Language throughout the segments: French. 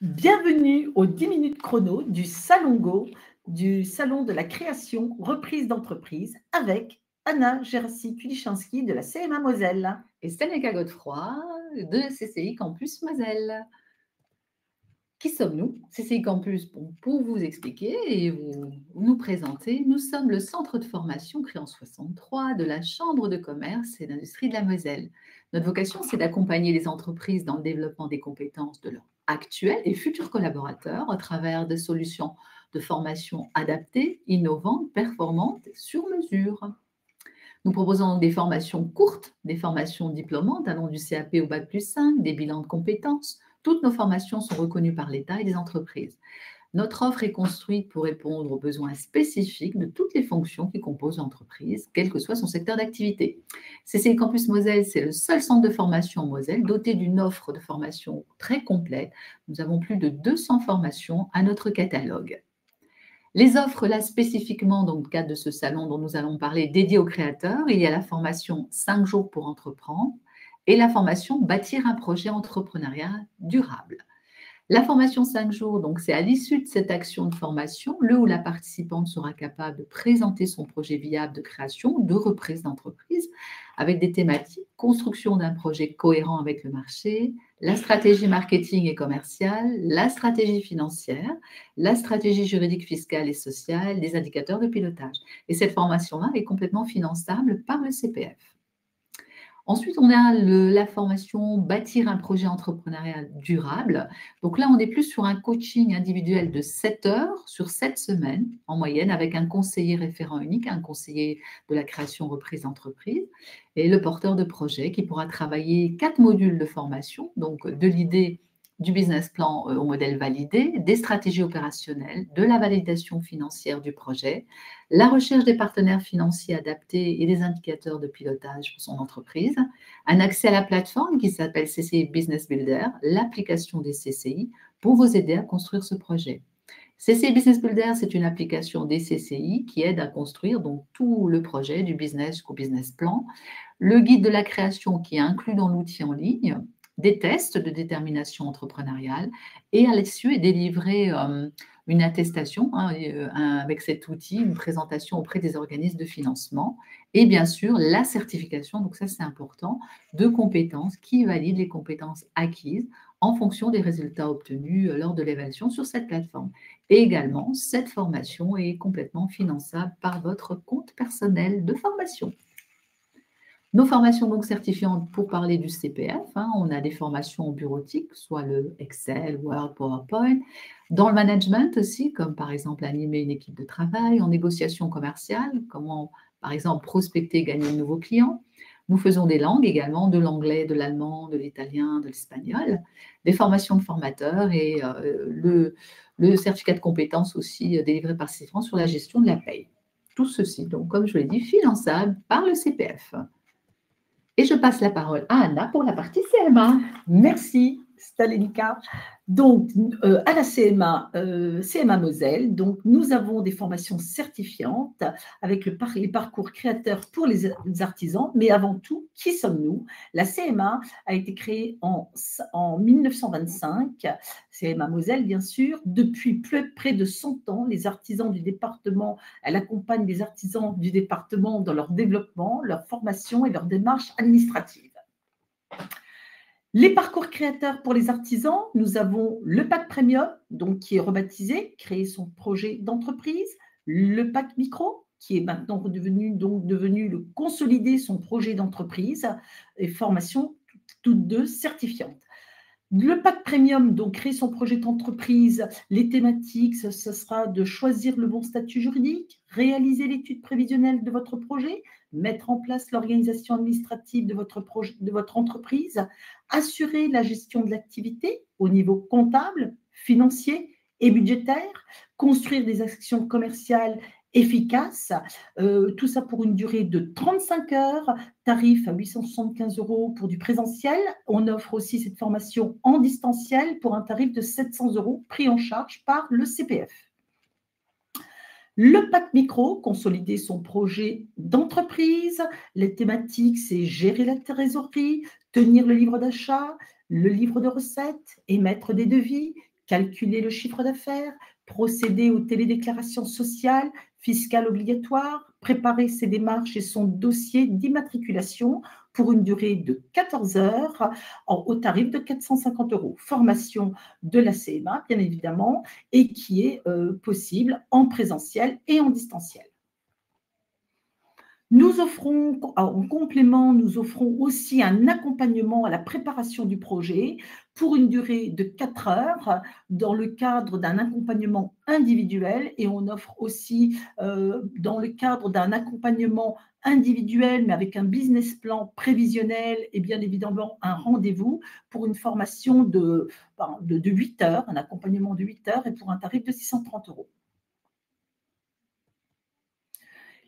Bienvenue aux 10 minutes chrono du Salon Go, du Salon de la création reprise d'entreprise avec Anna Gérassi-Kulichinski de la CMA Moselle. Et Sénéca Godefroy de CCI Campus Moselle. Qui sommes-nous? CCI Campus, pour vous expliquer et nous présenter, nous sommes le centre de formation créé en 1963 de la Chambre de commerce et d'industrie de la Moselle. Notre vocation, c'est d'accompagner les entreprises dans le développement des compétences de leurs actuels et futurs collaborateurs à travers des solutions de formation adaptées, innovantes, performantes, sur mesure. Nous proposons des formations courtes, des formations diplômantes allant du CAP au Bac+5, des bilans de compétences. Toutes nos formations sont reconnues par l'État et les entreprises. Notre offre est construite pour répondre aux besoins spécifiques de toutes les fonctions qui composent l'entreprise, quel que soit son secteur d'activité. CCI Campus Moselle, c'est le seul centre de formation en Moselle doté d'une offre de formation très complète. Nous avons plus de 200 formations à notre catalogue. Les offres, là, spécifiquement, dans le cadre de ce salon dont nous allons parler, dédié aux créateurs, il y a la formation 5 jours pour entreprendre et la formation Bâtir un projet entrepreneurial durable. La formation 5 jours, donc c'est à l'issue de cette action de formation, le ou la participante sera capable de présenter son projet viable de création ou de reprise d'entreprise avec des thématiques, construction d'un projet cohérent avec le marché, la stratégie marketing et commerciale, la stratégie financière, la stratégie juridique, fiscale et sociale, des indicateurs de pilotage. Et cette formation-là est complètement finançable par le CPF. Ensuite, on a la formation Bâtir un projet entrepreneurial durable. Donc là, on est plus sur un coaching individuel de 7 heures sur 7 semaines en moyenne avec un conseiller référent unique, un conseiller de la création reprise d'entreprise et le porteur de projet qui pourra travailler 4 modules de formation, donc de l'idée du business plan au modèle validé, des stratégies opérationnelles, de la validation financière du projet, la recherche des partenaires financiers adaptés et des indicateurs de pilotage pour son entreprise, un accès à la plateforme qui s'appelle CCI Business Builder, l'application des CCI pour vous aider à construire ce projet. CCI Business Builder, c'est une application des CCI qui aide à construire donc tout le projet du business jusqu'au business plan, le guide de la création qui est inclus dans l'outil en ligne, des tests de détermination entrepreneuriale et à l'issue est délivré une attestation avec cet outil, une présentation auprès des organismes de financement et bien sûr la certification, donc ça c'est important, de compétences qui valident les compétences acquises en fonction des résultats obtenus lors de l'évaluation sur cette plateforme. Et également, cette formation est complètement finançable par votre compte personnel de formation. Nos formations donc certifiantes pour parler du CPF, on a des formations en bureautique, soit le Excel, Word, PowerPoint, dans le management aussi, comme par exemple animer une équipe de travail, en négociation commerciale, comment par exemple prospecter et gagner de nouveaux clients. Nous faisons des langues également, de l'anglais, de l'allemand, de l'italien, de l'espagnol, des formations de formateurs et le certificat de compétences aussi délivré par Citron sur la gestion de la paye. Tout ceci, donc comme je l'ai dit, finançable par le CPF. Et je passe la parole à Anna pour la partie CMA. Merci Stalenka. Donc, à la CMA, CMA Moselle, donc, nous avons des formations certifiantes avec les parcours créateurs pour les artisans. Mais avant tout, qui sommes-nous? La CMA a été créée en 1925, CMA Moselle, bien sûr. Depuis près de 100 ans, les artisans du département, elle accompagne les artisans du département dans leur développement, leur formation et leur démarche administrative. Les parcours créateurs pour les artisans, nous avons le pack premium, donc qui est rebaptisé, créer son projet d'entreprise, le pack micro, qui est maintenant devenu le consolider son projet d'entreprise et formation toutes deux certifiantes. Le pack premium, donc créer son projet d'entreprise, les thématiques, ce sera de choisir le bon statut juridique, réaliser l'étude prévisionnelle de votre projet, mettre en place l'organisation administrative de votre entreprise, assurer la gestion de l'activité au niveau comptable, financier et budgétaire, construire des actions commerciales efficaces, tout ça pour une durée de 35 heures, tarif à 875 € pour du présentiel. On offre aussi cette formation en distanciel pour un tarif de 700 € pris en charge par le CPF. Le pack micro, consolider son projet d'entreprise. Les thématiques, c'est gérer la trésorerie, tenir le livre d'achat, le livre de recettes, émettre des devis, calculer le chiffre d'affaires, procéder aux télédéclarations sociales, fiscales obligatoires, préparer ses démarches et son dossier d'immatriculation pour une durée de 14 heures au tarif de 450 €. Formation de la CMA, bien évidemment, et qui est possible en présentiel et en distanciel. Nous offrons, en complément, nous offrons aussi un accompagnement à la préparation du projet pour une durée de 4 heures dans le cadre d'un accompagnement individuel, et on offre aussi dans le cadre d'un accompagnement individuel mais avec un business plan prévisionnel et bien évidemment un rendez-vous pour une formation de 8 heures, un accompagnement de 8 heures et pour un tarif de 630 €.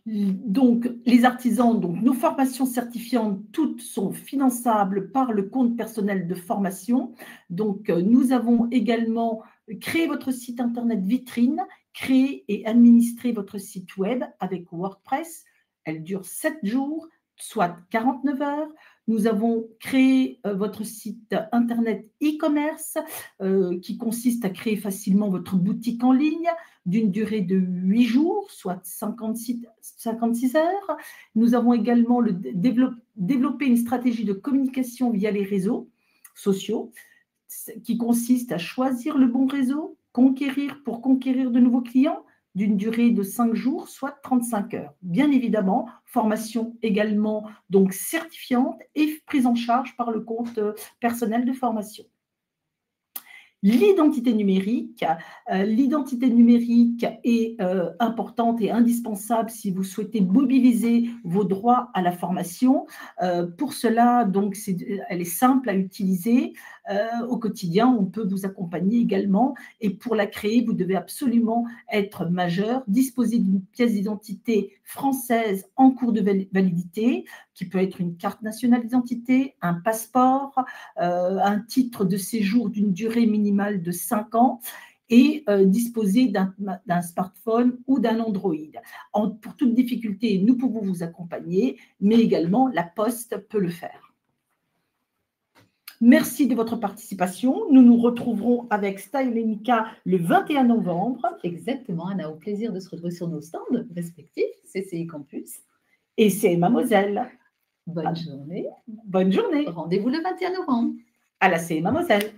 Donc, les artisans, donc nos formations certifiantes, toutes sont finançables par le compte personnel de formation. Donc, nous avons également créé votre site internet vitrine, créé et administré votre site web avec WordPress. Elle dure 7 jours, soit 49 heures. Nous avons créé votre site internet e-commerce qui consiste à créer facilement votre boutique en ligne d'une durée de 8 jours, soit 56 heures. Nous avons également développé une stratégie de communication via les réseaux sociaux qui consiste à choisir le bon réseau, pour conquérir de nouveaux clients d'une durée de 5 jours, soit 35 heures. Bien évidemment, formation également donc certifiante et prise en charge par le compte personnel de formation. L'identité numérique est importante et indispensable si vous souhaitez mobiliser vos droits à la formation. Pour cela, donc, elle est simple à utiliser. Au quotidien, on peut vous accompagner également. Et pour la créer, vous devez absolument être majeur, disposer d'une pièce d'identité française en cours de validité, qui peut être une carte nationale d'identité, un passeport, un titre de séjour d'une durée minimale de 5 ans et disposer d'un smartphone ou d'un Android. Pour toute difficulté, nous pouvons vous accompagner, mais également la Poste peut le faire. Merci de votre participation. Nous nous retrouverons avec Stylenica le 21 novembre. Exactement, Anna, au plaisir de se retrouver sur nos stands respectifs, CCI Campus. Et CMA Moselle. Bonne journée. Bonne journée. Rendez-vous le 21 novembre. À la CMA Moselle.